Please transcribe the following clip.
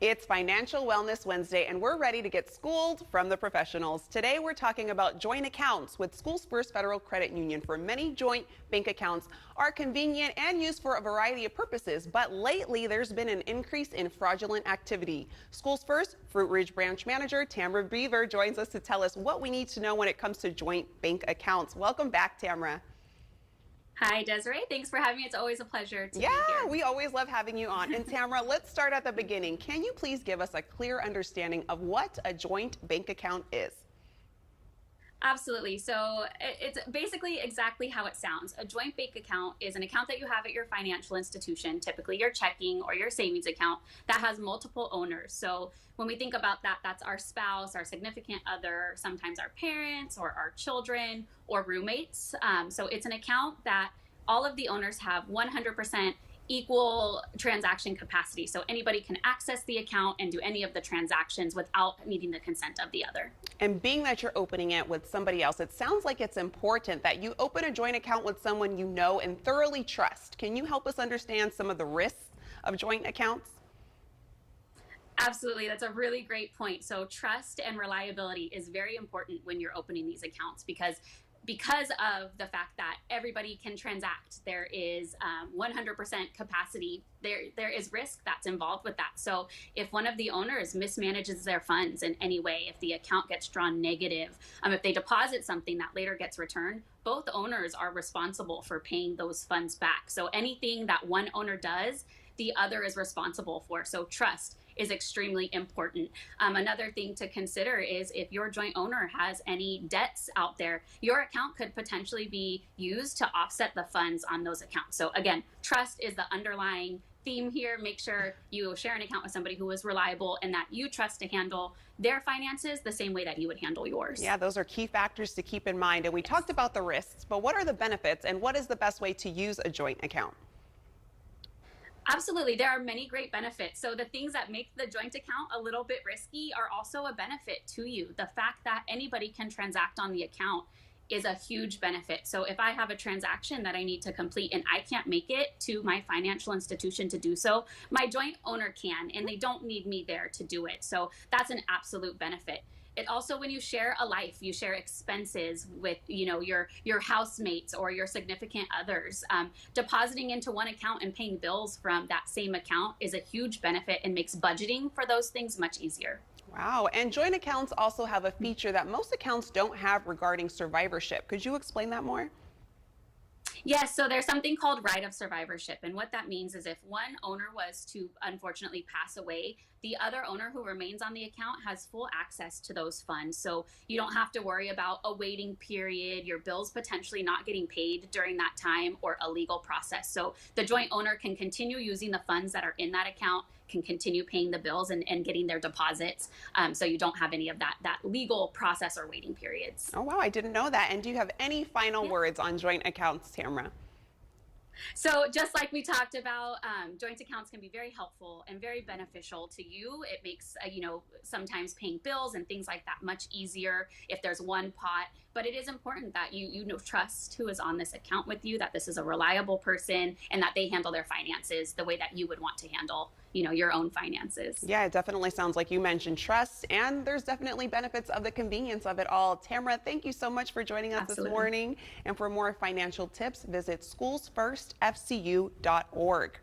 It's Financial Wellness Wednesday, and we're ready to get schooled from the professionals. Today, we're talking about joint accounts with Schools First Federal Credit Union. For many joint bank accounts are convenient and used for a variety of purposes, but lately there's been an increase in fraudulent activity. Schools First Fruit Ridge Branch Manager Tamra Beaver joins us to tell us what we need to know when it comes to joint bank accounts. Welcome back, Tamra. Hi, Desiree. Thanks for having me. It's always a pleasure to be here. Yeah, we always love having you on. And Tamra, let's start at the beginning. Can you please give us a clear understanding of what a joint bank account is? Absolutely. So it's basically exactly how it sounds. A joint bank account is an account that you have at your financial institution, typically your checking or your savings account, that has multiple owners. So when we think about that, that's our spouse, our significant other, sometimes our parents or our children or roommates. So it's an account that all of the owners have 100% equal transaction capacity. So anybody can access the account and do any of the transactions without needing the consent of the other. And being that you're opening it with somebody else, it sounds like it's important that you open a joint account with someone you know and thoroughly trust. Can you help us understand some of the risks of joint accounts? Absolutely. That's a really great point. So trust and reliability is very important when you're opening these accounts because of the fact that everybody can transact. There is 100% capacity. There is risk that's involved with that. So if one of the owners mismanages their funds in any way, if the account gets drawn negative, if they deposit something that later gets returned, both owners are responsible for paying those funds back. So anything that one owner does, the other is responsible for. So trust is extremely important. Another thing to consider is if your joint owner has any debts out there, your account could potentially be used to offset the funds on those accounts. So again, trust is the underlying theme here. Make sure you share an account with somebody who is reliable and that you trust to handle their finances the same way that you would handle yours. Yeah, those are key factors to keep in mind. And we talked about the risks, but what are the benefits and what is the best way to use a joint account? Absolutely. There are many great benefits. So the things that make the joint account a little bit risky are also a benefit to you. The fact that anybody can transact on the account is a huge benefit. So if I have a transaction that I need to complete and I can't make it to my financial institution to do so, my joint owner can, and they don't need me there to do it. So that's an absolute benefit. It also, when you share a life, you share expenses with, your housemates or your significant others. Depositing into one account and paying bills from that same account is a huge benefit and makes budgeting for those things much easier. Wow. And joint accounts also have a feature that most accounts don't have regarding survivorship. Could you explain that more? Yes, so there's something called right of survivorship. And what that means is if one owner was to unfortunately pass away, the other owner who remains on the account has full access to those funds. So you don't have to worry about a waiting period, your bills potentially not getting paid during that time, or a legal process. So the joint owner can continue using the funds that are in that account, can continue paying the bills and getting their deposits. So you don't have any of that legal process or waiting periods. Oh, wow. I didn't know that. And do you have any final words on joint accounts, Tamra? So just like we talked about, joint accounts can be very helpful and very beneficial to you. It makes, sometimes paying bills and things like that much easier if there's one pot. But it is important that you trust who is on this account with you, that this is a reliable person and that they handle their finances the way that you would want to handle, your own finances. Yeah, it definitely sounds like you mentioned trust, and there's definitely benefits of the convenience of it all. Tamra, thank you so much for joining us this morning. And for more financial tips, visit schoolsfirstfcu.org.